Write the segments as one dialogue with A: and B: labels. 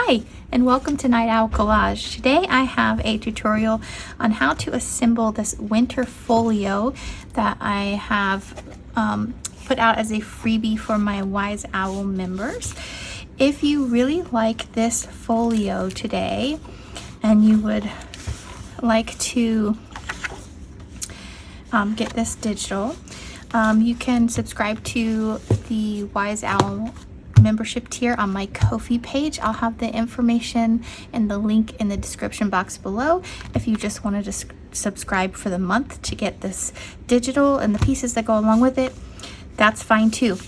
A: Hi, and welcome to Night Owl Collage. Today I have a tutorial on how to assemble this winter folio that I have put out as a freebie for my Wise Owl members. If you really like this folio today and you would like to get this digital, you can subscribe to the Wise Owl membership tier on my Ko-fi page. I'll have the information and the link in the description box below if you just wanted to subscribe for the month to get this digital and the pieces that go along with it. That's fine too.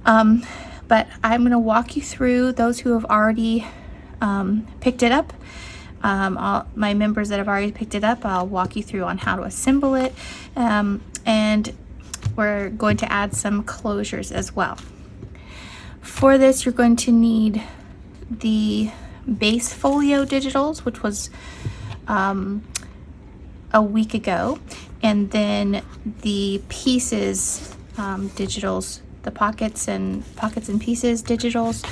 A: But I'm going to walk you through those who have already picked it up. My members that have already picked it up, I'll walk you through on how to assemble it, and we're going to add some closures as well. For this, you're going to need the base folio digitals, which was a week ago, and then the pieces digitals, the pockets and pieces digitals,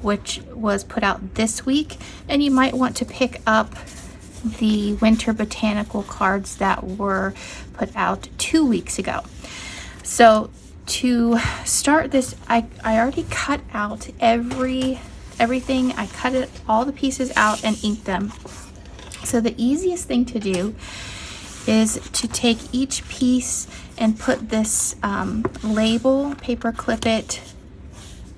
A: which was put out this week. And you might want to pick up the winter botanical cards that were put out 2 weeks ago. So to start this, I already cut out everything. I cut all the pieces out and inked them. So the easiest thing to do is to take each piece and put this label, paper clip it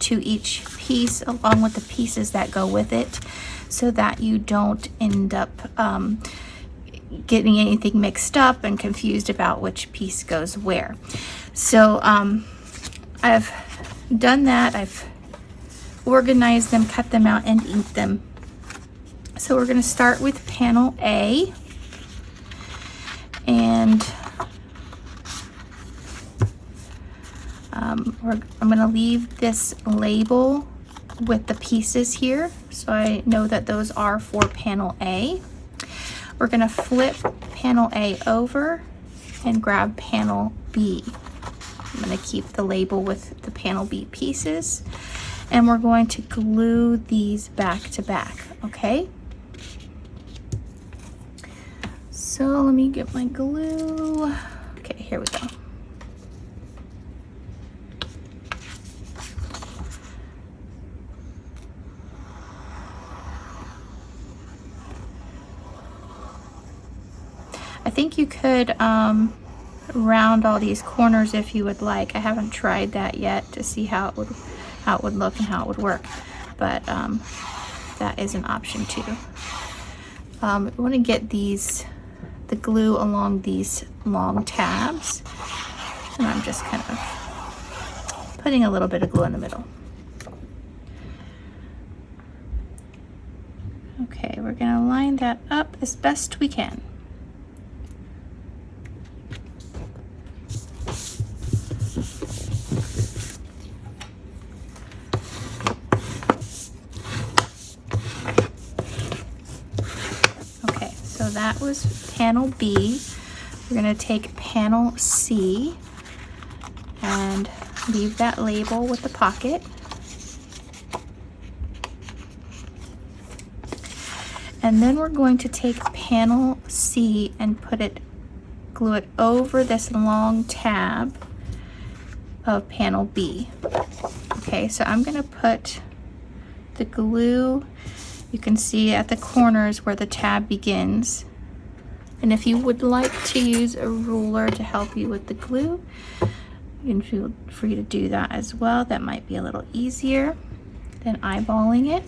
A: to each piece along with the pieces that go with it, so that you don't end up getting anything mixed up and confused about which piece goes where. So I've done that. I've organized them, cut them out, and inked them. So we're going to start with panel A, and I'm going to leave this label with the pieces here, so I know that those are for panel A. We're going to flip panel A over and grab panel B. I'm going to keep the label with the panel B pieces, and we're going to glue these back to back, okay? So let me get my glue. Okay, here we go. I think you could round all these corners if you would like. I haven't tried that yet to see how it would look and how it would work, but that is an option too. We want to get the glue along these long tabs, and I'm just kind of putting a little bit of glue in the middle. Okay, we're going to line that up as best we can. So that was panel B. We're going to take panel C and leave that label with the pocket. And then we're going to take panel C and glue it over this long tab of panel B. Okay, so I'm going to put the glue, you can see at the corners where the tab begins. And if you would like to use a ruler to help you with the glue, you can feel free to do that as well. That might be a little easier than eyeballing it.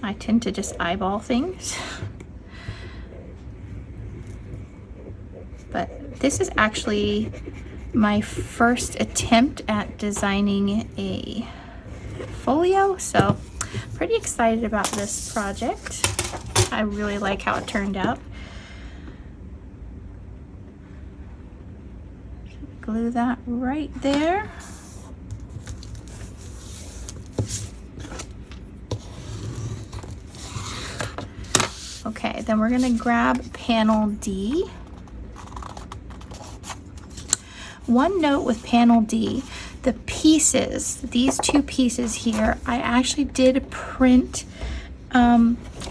A: I tend to just eyeball things. But this is actually my first attempt at designing a folio, so pretty excited about this project. I really like how it turned out. Glue that right there. Okay, then we're going to grab panel D. One note with panel D, the pieces, these two pieces here, I actually did print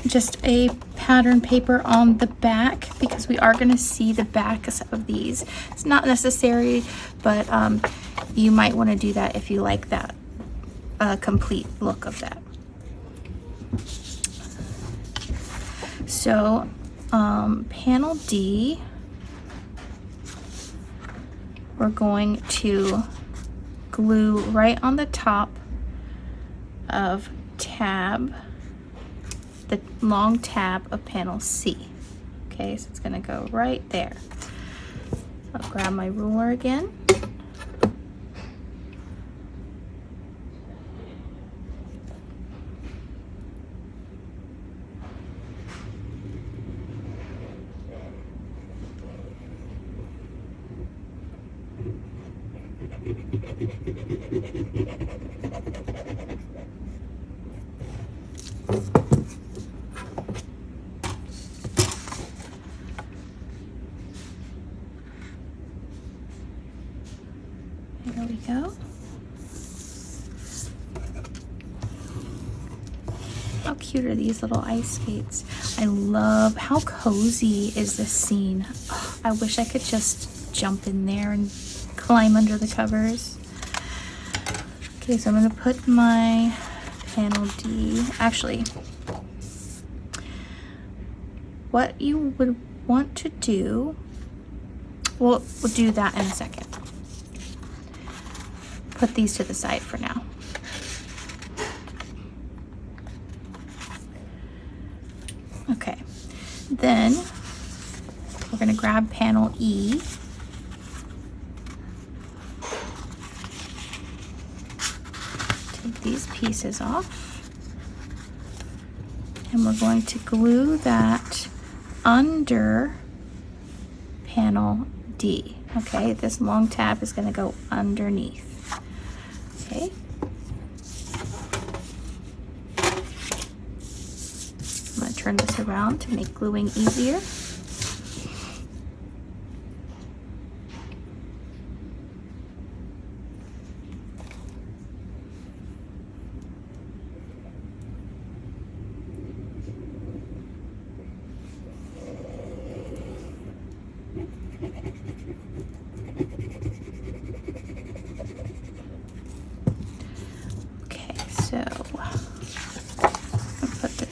A: just a pattern paper on the back, because we are going to see the backs of these. It's not necessary, but you might want to do that if you like that complete look of that. So panel D, we're going to glue right on the top of tab, the long tab of panel C. Okay, so it's gonna go right there. I'll grab my ruler again. There we go. How cute are these little ice skates? I love how cozy is this scene. Oh, I wish I could just jump in there and climb under the covers. Okay, so I'm going to put my panel D. Actually, what you would want to do, we'll do that in a second. Put these to the side for now. Okay, then we're going to grab panel E. Take these pieces off. And we're going to glue that under panel D. Okay, this long tab is going to go underneath. Okay. I'm going to turn this around to make gluing easier.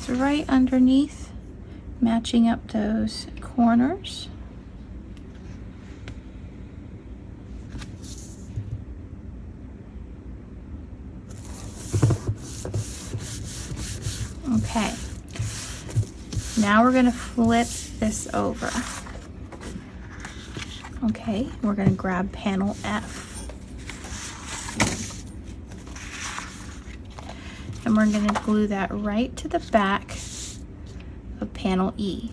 A: Right underneath, matching up those corners. Okay, now we're going to flip this over. Okay, we're going to grab panel F. And we're going to glue that right to the back of panel E.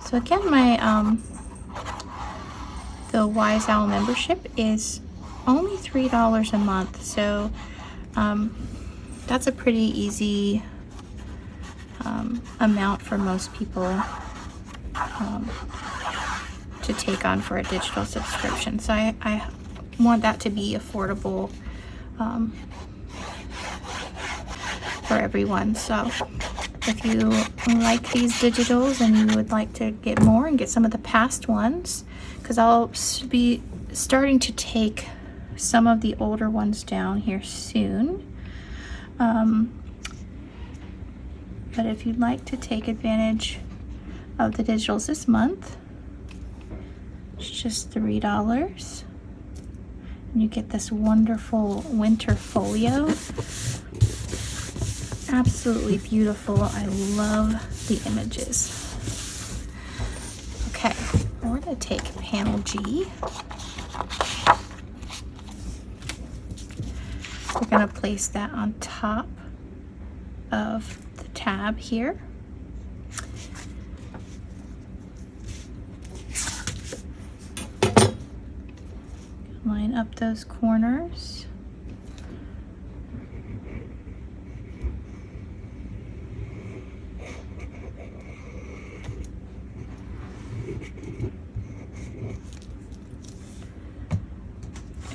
A: So again, my the Wise Owl membership is only $3 a month, so that's a pretty easy amount for most people to take on for a digital subscription. So I want that to be affordable for everyone. So if you like these digitals and you would like to get more and get some of the past ones, because I'll be starting to take some of the older ones down here soon. But if you'd like to take advantage of the digitals this month, it's just $3. And you get this wonderful winter folio. Absolutely beautiful. I love the images. Okay, we're going to take panel G. We're going to place that on top of the tab here. Line up those corners.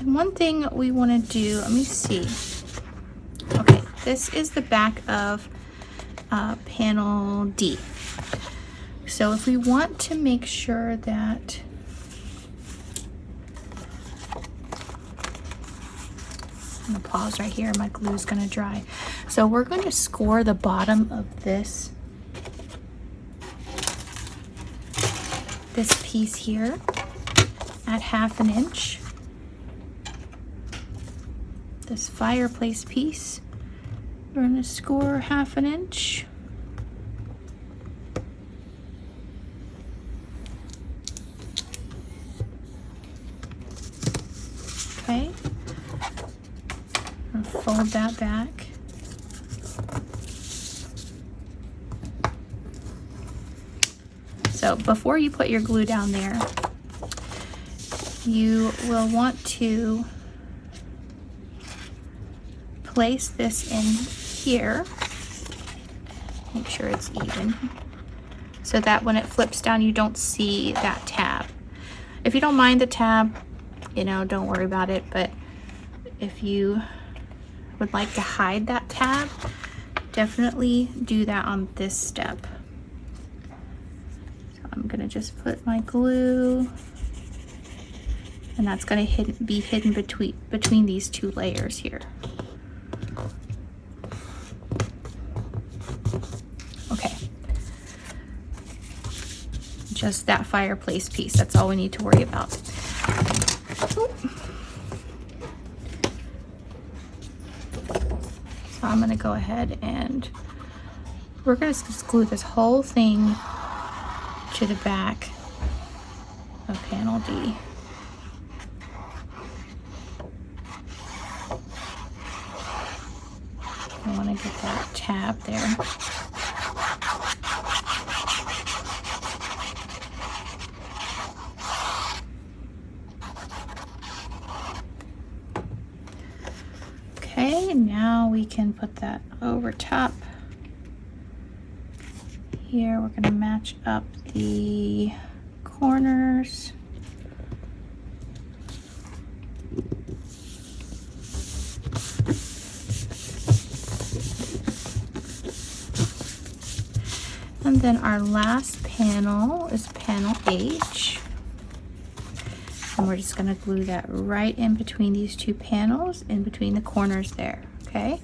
A: And one thing we want to do, let me see. Okay, this is the back of panel D. So if we want to make sure that I'm gonna pause right here, my glue is gonna dry. So we're going to score the bottom of this piece here at 1/2 inch. This fireplace piece, we're gonna score 1/2 inch. Okay, and fold that back. So before you put your glue down there, you will want to place this in here. Make sure it's even, so that when it flips down, you don't see that tab. If you don't mind the tab, you know, don't worry about it. But if you would like to hide that tab, definitely do that on this step. So I'm gonna just put my glue, and that's gonna be hidden between these two layers here. Okay. Just that fireplace piece, that's all we need to worry about. So I'm gonna go ahead and we're gonna just glue this whole thing to the back of panel D. I want to get that tab there. Okay, now we can put that over top. Here we're going to match up the corners. And then our last panel is panel H. And we're just gonna glue that right in between these two panels, in between the corners there, okay?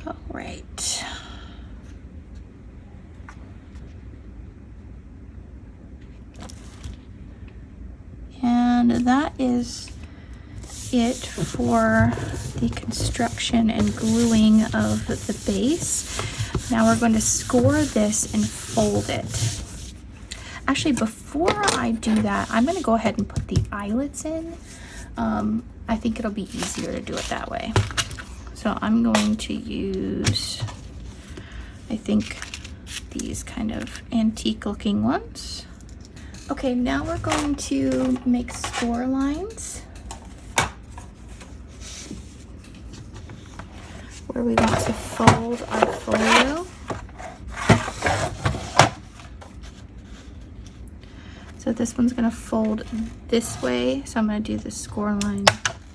A: All right. And that is it for the construction and gluing of the base. Now we're going to score this and fold it. Actually, before I do that, I'm going to go ahead and put the eyelets in. I think it'll be easier to do it that way. So I'm going to use, I think, these kind of antique looking ones. Okay, now we're going to make score lines where we want to fold our folio. So this one's gonna fold this way. So I'm gonna do the score line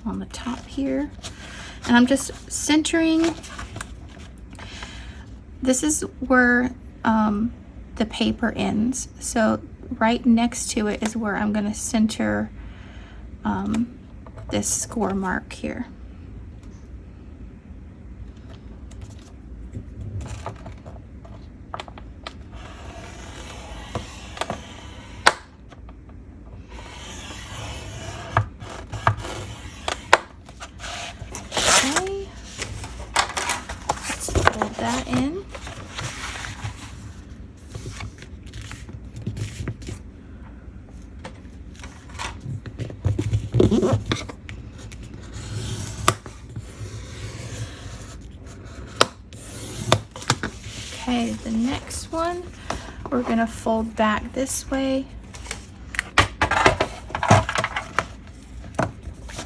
A: on the top here. And I'm just centering. This is where the paper ends. So right next to it is where I'm gonna center this score mark here. Okay, let's fold that in. Okay, the next one, we're gonna fold back this way.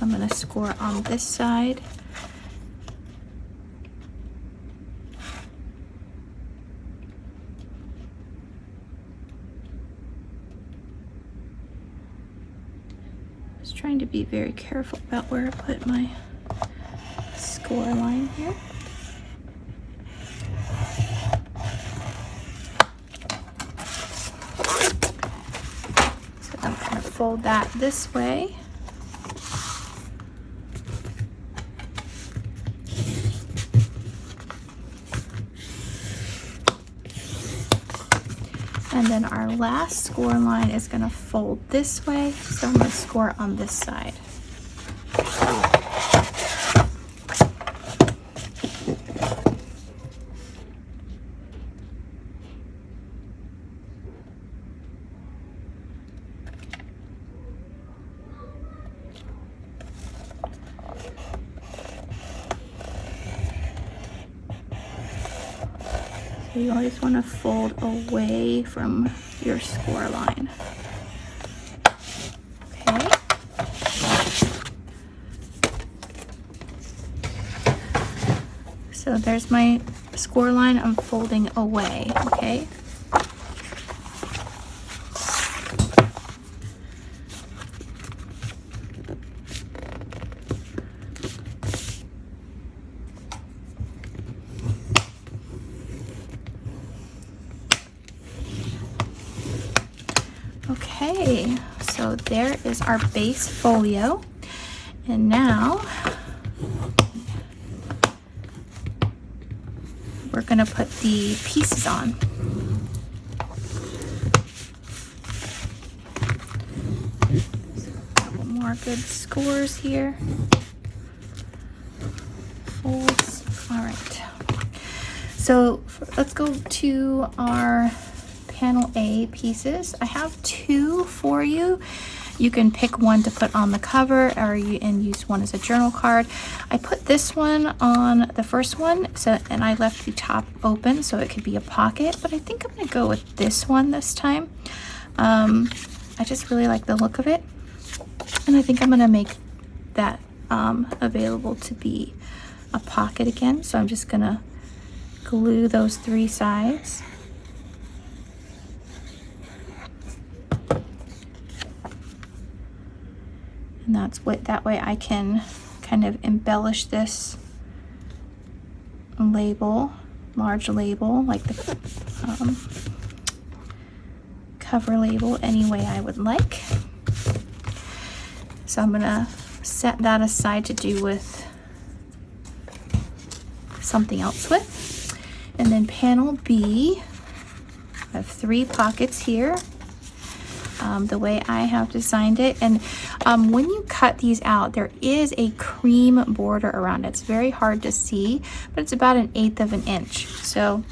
A: I'm gonna score on this side. Just trying to be very careful about where I put my score line here. So I'm gonna fold that this way. And then our last score line is going to fold this way, so I'm going to score on this side. So you always want to fold away from your score line. Okay. So there's my score line. I'm folding away, okay? Okay, so there is our base folio. And now we're gonna put the pieces on. A couple more good scores here. Folds. All right. So let's go to our panel A pieces. I have two for you. You can pick one to put on the cover and use one as a journal card. I put this one on the first one, and I left the top open so it could be a pocket, but I think I'm gonna go with this one this time. I just really like the look of it, and I think I'm gonna make that available to be a pocket again. So I'm just gonna glue those three sides. And that way I can kind of embellish this label, large label, like the cover label, any way I would like. So I'm gonna set that aside to do with something else with. And then panel B, I have 3 pockets here. The way I have designed it, and when you cut these out, there is a cream border around it. It's very hard to see, but it's about 1/8 of an inch. So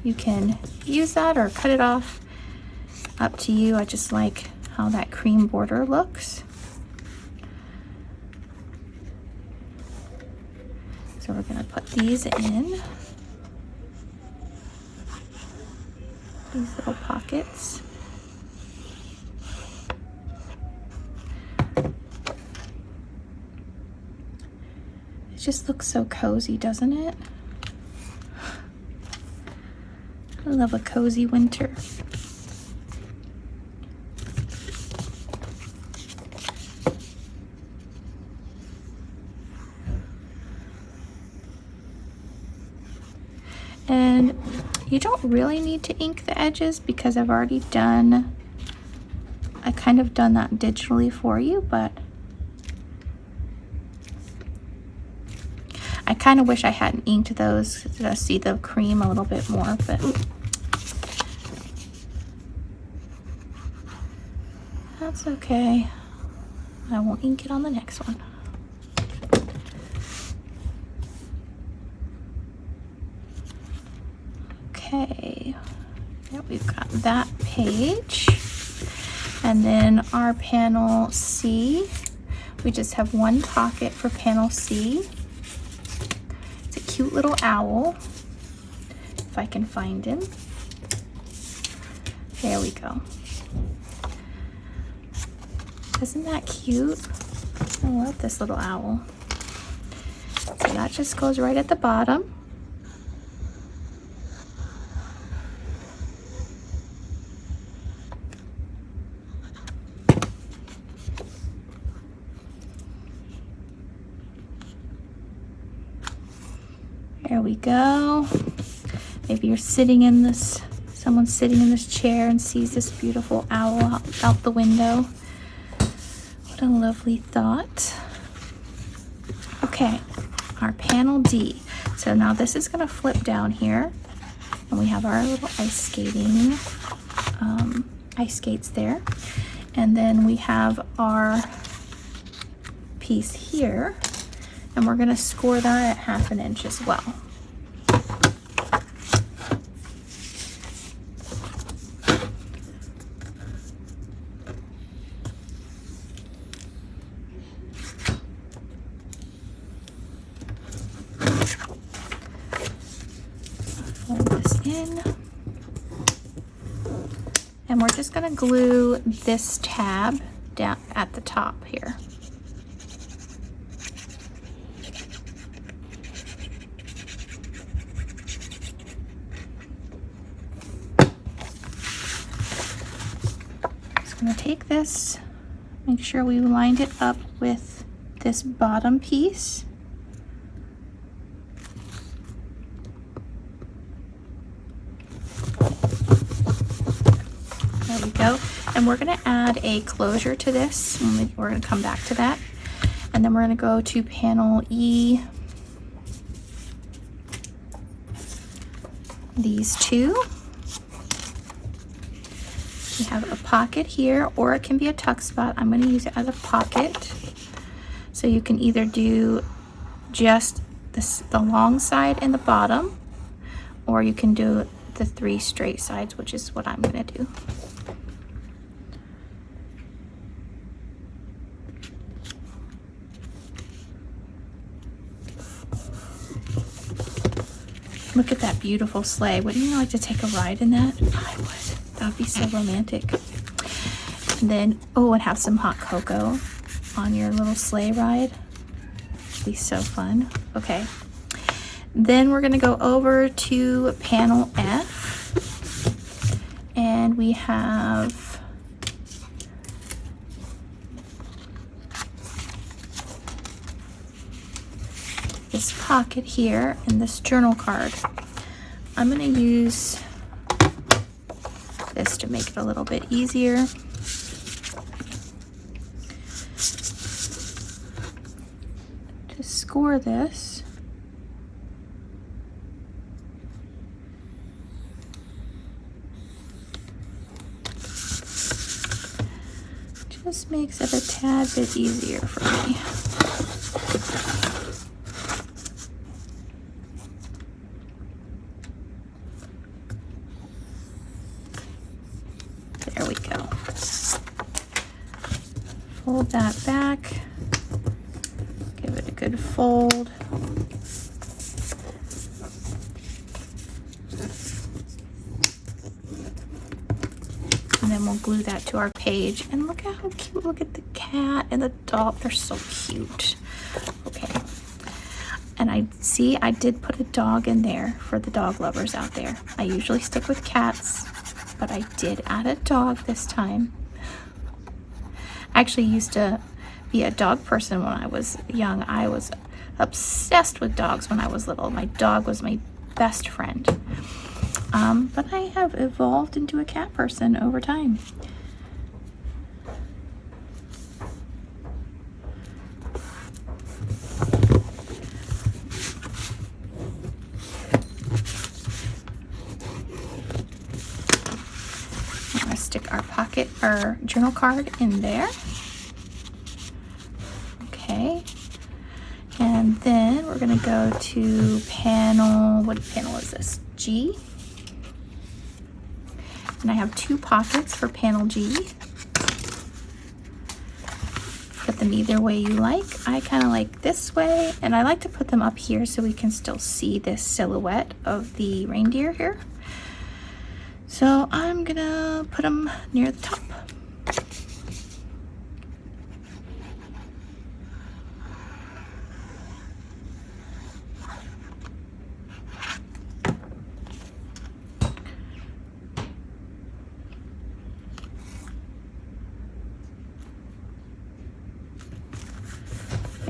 A: you can use that or cut it off, up to you. I just like how that cream border looks. So we're gonna put these in. These little pockets. It just looks so cozy, doesn't it? I love a cozy winter. And you don't really need to ink the edges because I've already done, I kind of done that digitally for you, but I kind of wish I hadn't inked those to see the cream a little bit more, but that's okay. I won't ink it on the next one. Okay, yeah, we've got that page. And then our panel C, we just have one pocket for panel C. It's a cute little owl. if I can find him. There we go. Isn't that cute? I love this little owl. So that just goes right at the bottom. There we go. Maybe you're sitting in this, someone's sitting in this chair and sees this beautiful owl out the window. What a lovely thought. Okay, our panel D. So now this is gonna flip down here, and we have our little ice skating, ice skates there. And then we have our piece here, and we're gonna score that at 1/2 inch as well. Fold this in. And we're just gonna glue this tab down at the top here. Just gonna take this, make sure we lined it up with this bottom piece. There we go. And we're gonna add a closure to this, and we're gonna come back to that. And then we're gonna go to panel E, these two. We have a pocket here, or it can be a tuck spot. I'm gonna use it as a pocket. So you can either do just this, the long side and the bottom, or you can do the 3 straight sides, which is what I'm gonna do. Look at that beautiful sleigh. Wouldn't you like to take a ride in that? I would. That would be so romantic. And then, oh, and have some hot cocoa on your little sleigh ride. It'd be so fun. Okay. Then we're gonna go over to panel F. And we have this pocket here and this journal card. I'm gonna use this to make it a little bit easier. To score this. Just makes it a tad bit easier for me. There we go. Fold that back. Give it a good fold. And then we'll glue that to our page. And look at how cute, look at the cat and the dog. They're so cute. Okay. And I did put a dog in there for the dog lovers out there. I usually stick with cats, but I did add a dog this time. I actually used to be a dog person when I was young. I was obsessed with dogs when I was little. My dog was my best friend. But I have evolved into a cat person over time. I'm gonna stick our pocket, our journal card in there. Okay. And then we're gonna go to panel, what panel is this? G. And I have 2 pockets for panel G. Put them them either way you like. I kind of like this way, and I like to put them up here so we can still see this silhouette of the reindeer here. So I'm gonna put them near the top.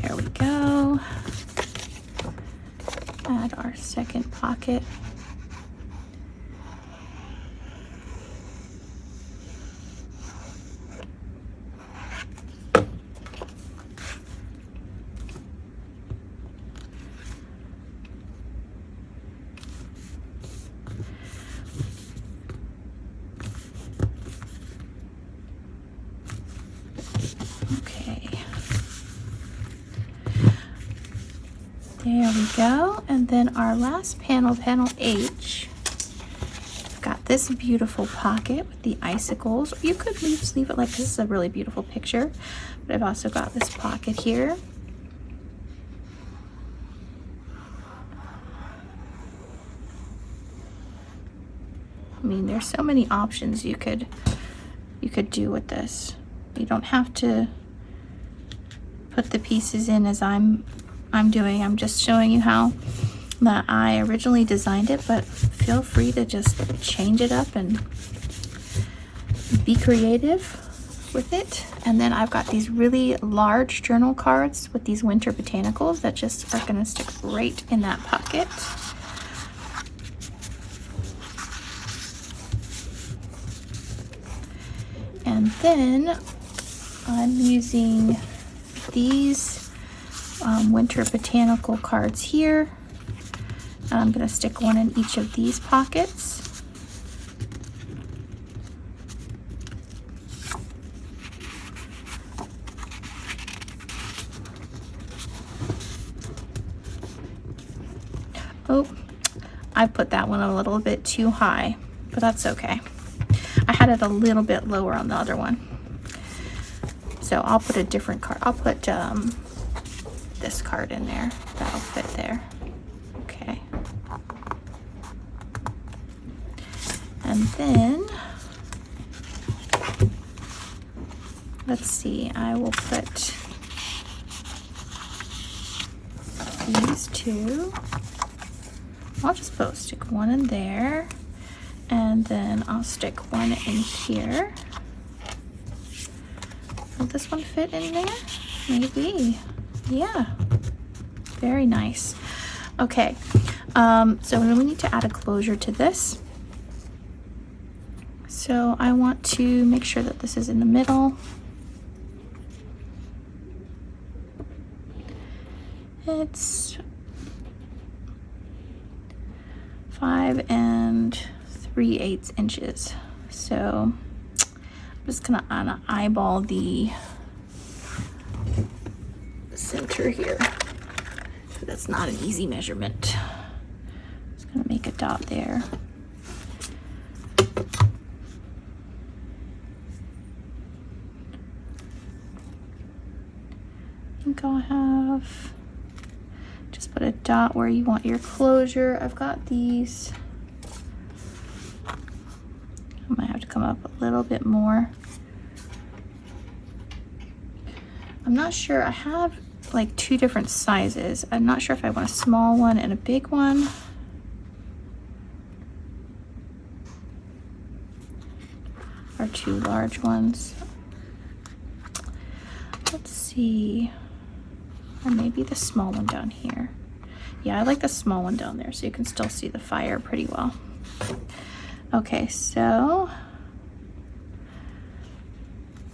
A: There we go. Add our second pocket. Okay. There we go. And then our last panel, panel H, I've got this beautiful pocket with the icicles. You could just leave it like this. This is a really beautiful picture. But I've also got this pocket here. I mean, there's so many options you could do with this. You don't have to put the pieces in as I'm doing. I'm just showing you how that I originally designed it, but feel free to just change it up and be creative with it. And then I've got these really large journal cards with these winter botanicals that just are going to stick right in that pocket. And then I'm using these winter botanical cards here. And I'm going to stick one in each of these pockets. Oh, I put that one a little bit too high, but that's okay. I had it a little bit lower on the other one. So I'll put a different card. I'll put this card in there. That'll fit there. Okay. And then, let's see, I will put these two. I'll just stick one in there, and then I'll stick one in here. Will this one fit in there? Maybe. Yeah. Very nice. Okay. So we need to add a closure to this. So I want to make sure that this is in the middle. It's 5 3/8 inches. So I'm just gonna eyeball the center here. So that's not an easy measurement. Just gonna make a dot there. I think I'll have, just put a dot where you want your closure. I've got these. I might have to come up a little bit more. I'm not sure. I have like 2 different sizes. I'm not sure if I want a small one and a big one. Or 2 large ones. Let's see. Or maybe the small one down here. Yeah, I like the small one down there so you can still see the fire pretty well. Okay, so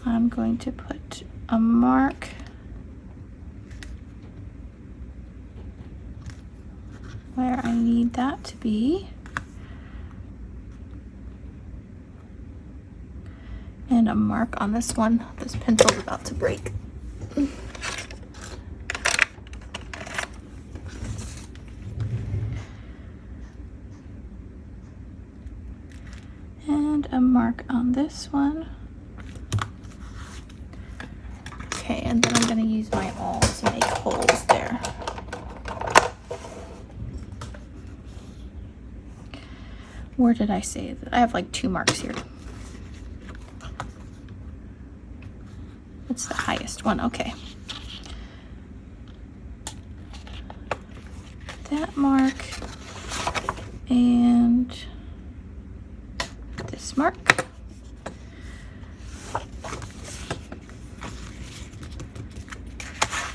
A: I'm going to put a mark where I need that to be. And a mark on this one. This pencil's about to break. And a mark on this one. Okay, and then I'm going to use my awl to make holes there. Where did I say that? I have like 2 marks here. It's the highest one. Okay. That mark and this mark.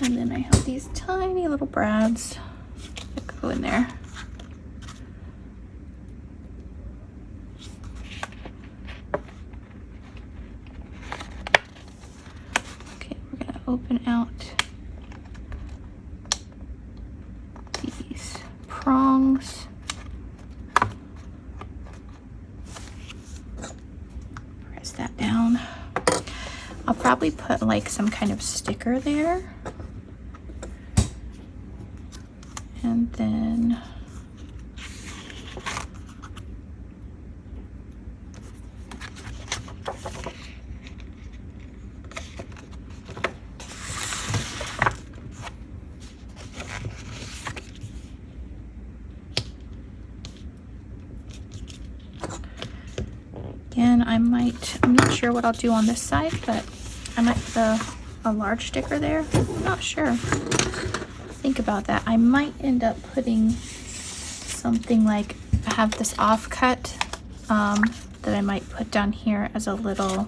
A: And then I have these tiny little brads that go in there. Okay, we're gonna open out these prongs. Press that down. I'll probably put like some kind of sticker there. And then again, I'm not sure what I'll do on this side, but I might put a large sticker there. I'm not sure. Think about that. I might end up putting something like, I have this offcut that I might put down here as a little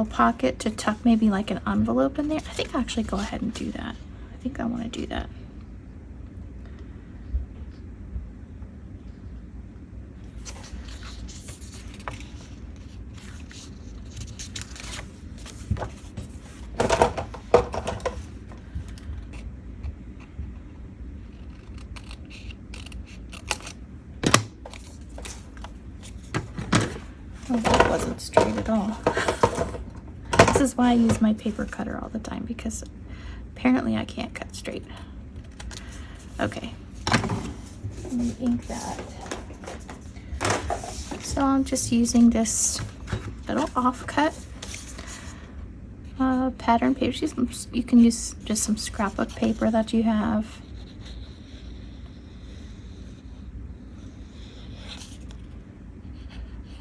A: pocket to tuck maybe like an envelope in there. I think I'll actually go ahead and do that. I think I want to do that. Oh, that wasn't straight at all. This is why I use my paper cutter all the time, because apparently I can't cut straight. Okay, let me ink that. So I'm just using this little offcut pattern paper. You can use just some scrapbook paper that you have.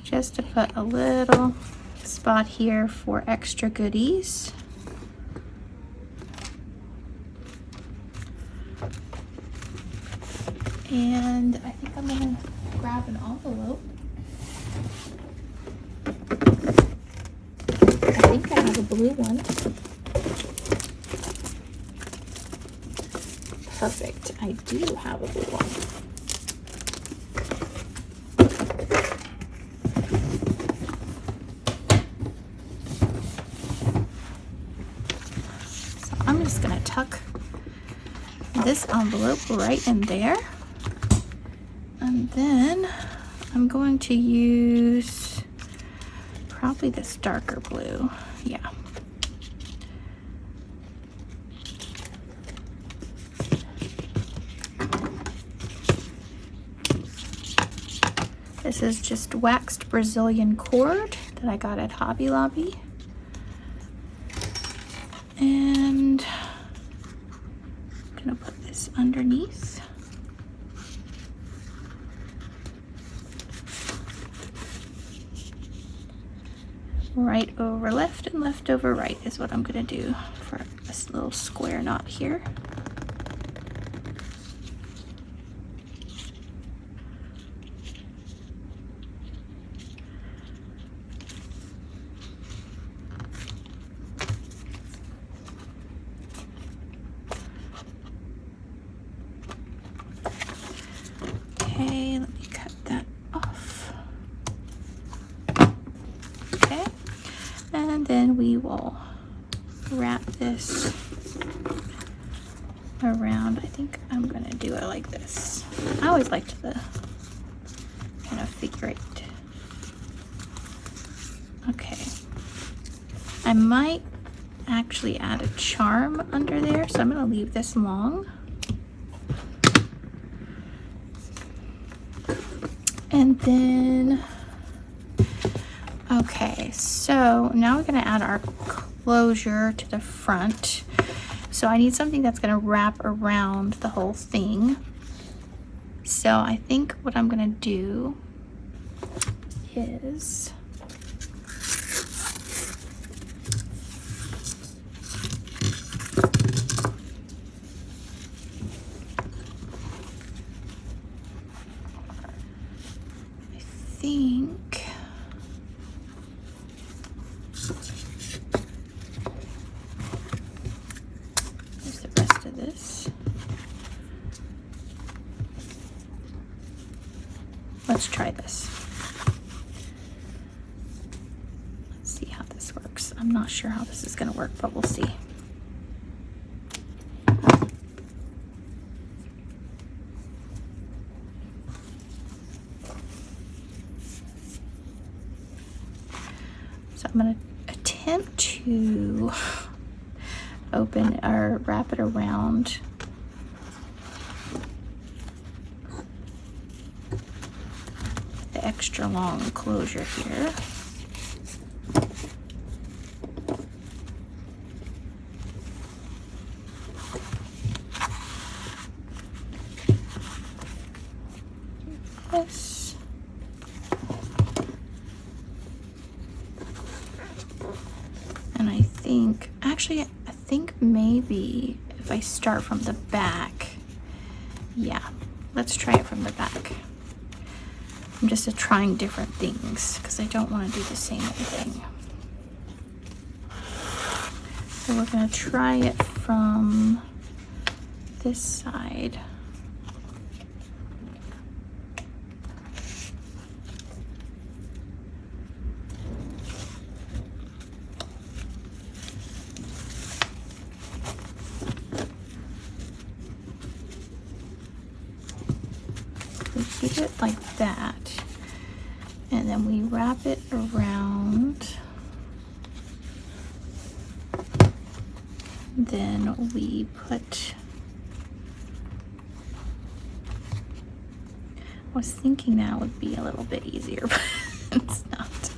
A: Just to put a little spot here for extra goodies. And I think I'm gonna grab an envelope. I think I have a blue one. Perfect, I do have a blue one. I'm just gonna tuck this envelope right in there. And then I'm going to use probably this darker blue. Yeah. This is just waxed Brazilian cord that I got at Hobby Lobby. And I'm gonna put this underneath. Right over left and left over right is what I'm gonna do for this little square knot here. Okay, let me cut that off. Okay, and then we will wrap this around. I think I'm gonna do it like this. I always liked the kind of figure eight. Okay, I might actually add a charm under there, so I'm gonna leave this long. And then, okay, so now we're gonna add our closure to the front. So I need something that's going to wrap around the whole thing. So I think what I'm going to do is there's the rest of this. Let's try this. Let's see how this works. I'm not sure how this is going to work, but we'll see. So I'm going to attempt to open or wrap it around the extra long closure here. This. And I think, actually, I think maybe if I start from the back, yeah, let's try it from the back. I'm just trying different things because I don't want to do the same old thing. So we're going to try it from this side. We keep it like that, and then we wrap it around. Then we put, I was thinking that would be a little bit easier, but it's not.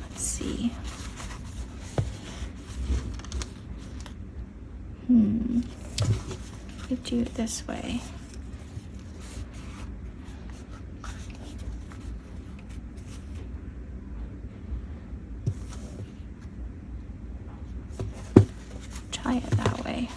A: Let's see. We do it this way. Tie it that way.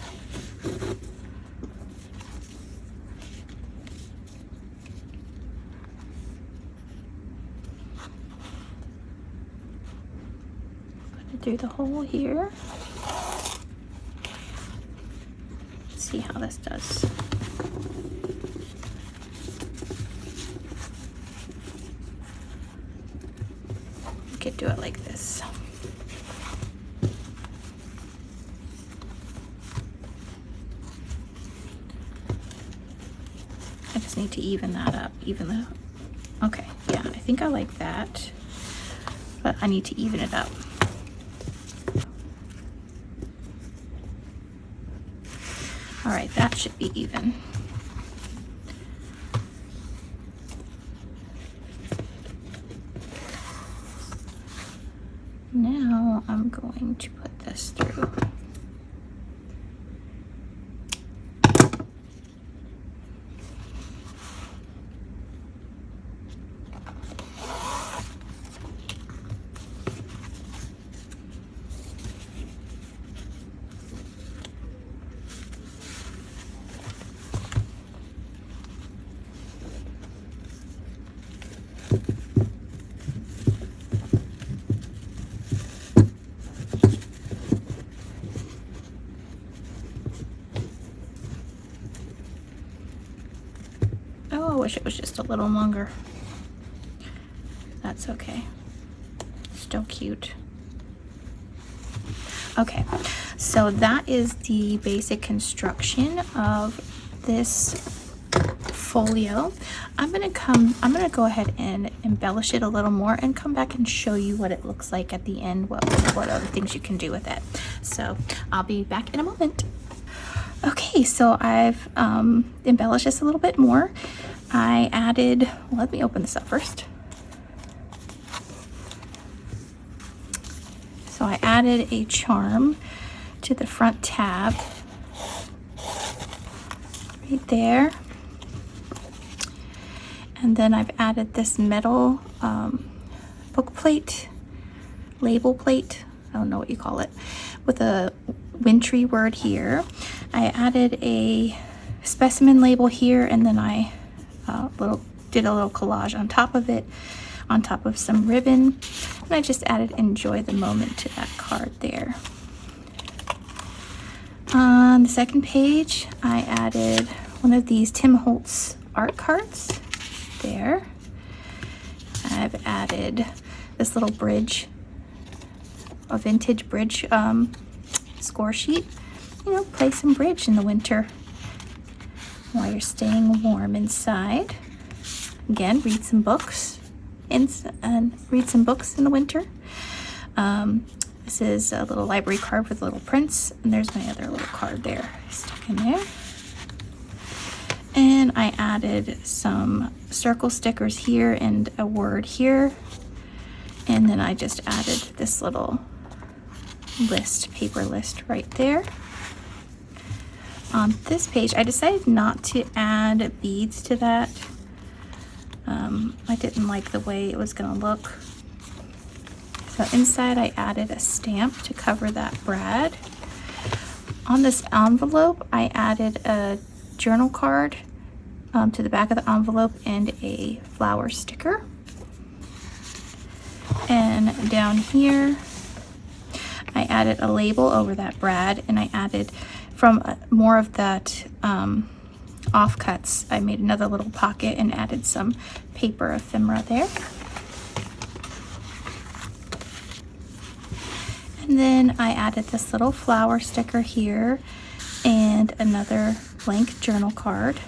A: Put it through the hole here. See how this does. We could do it like this. I just need to even that up, even the, okay, yeah, I think I like that, but I need to even it up. All right, that should be even. Now I'm going to put this through. Oh, I wish it was just a little longer. That's okay. Still cute. Okay, so that is the basic construction of this folio. I'm gonna go ahead and embellish it a little more and come back and show you what it looks like at the end, what other things you can do with it. So I'll be back in a moment. Okay, so I've embellished this a little bit more. I added, well, let me open this up first. I added a charm to the front tab right there. And then I've added this metal book plate, label plate, I don't know what you call it, with a wintry word here. I added a specimen label here, and then I did a little collage on top of it, on top of some ribbon, and I just added enjoy the moment to that card there. On the second page, I added one of these Tim Holtz art cards there. I've added this little bridge, a vintage bridge score sheet. You know, play some bridge in the winter while you're staying warm inside. Again, read some books and read some books in the winter. This is a little library card with little prints, and there's my other little card there stuck in there. And I added some circle stickers here and a word here. And then I just added this little list, paper list right there. On this page, I decided not to add beads to that. I didn't like the way it was gonna look. So inside I added a stamp to cover that brad. On this envelope, I added a journal card to the back of the envelope and a flower sticker. And down here, I added a label over that brad, and I added from more of that offcuts, I made another little pocket and added some paper ephemera there. And then I added this little flower sticker here and another blank journal card.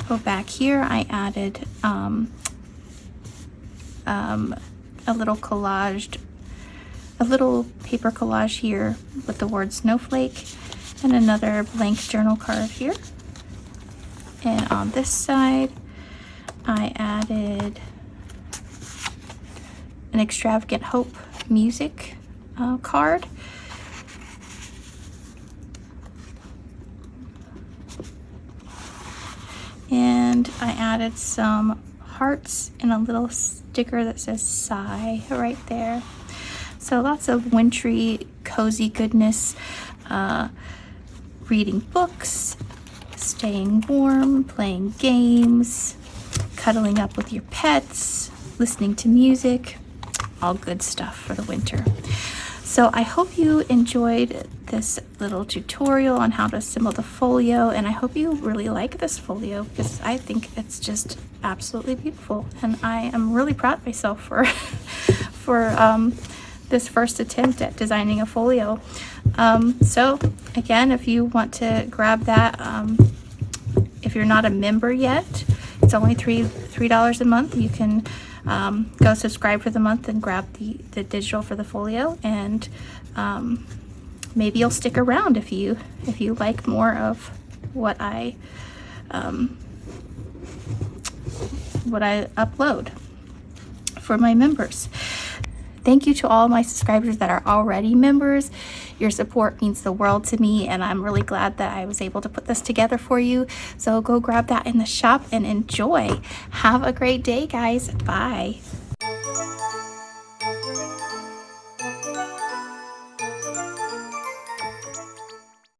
A: Go back here, I added a little collaged, a little paper collage here with the word snowflake, and another blank journal card here. And on this side, I added an Extravagant Hope music card. And I added some hearts and a little sticker that says sigh right there. So lots of wintry, cozy goodness, reading books, staying warm, playing games, cuddling up with your pets, listening to music, all good stuff for the winter. So I hope you enjoyed this little tutorial on how to assemble the folio, and I hope you really like this folio because I think it's just absolutely beautiful, and I am really proud of myself for this first attempt at designing a folio. So again, if you want to grab that, if you're not a member yet, it's only $3 a month. You can go subscribe for the month and grab the digital for the folio, and maybe you'll stick around if you like more of what I upload for my members. Thank you to all my subscribers that are already members. Your support means the world to me, and I'm really glad that I was able to put this together for you. So go grab that in the shop and enjoy. Have a great day, guys. Bye.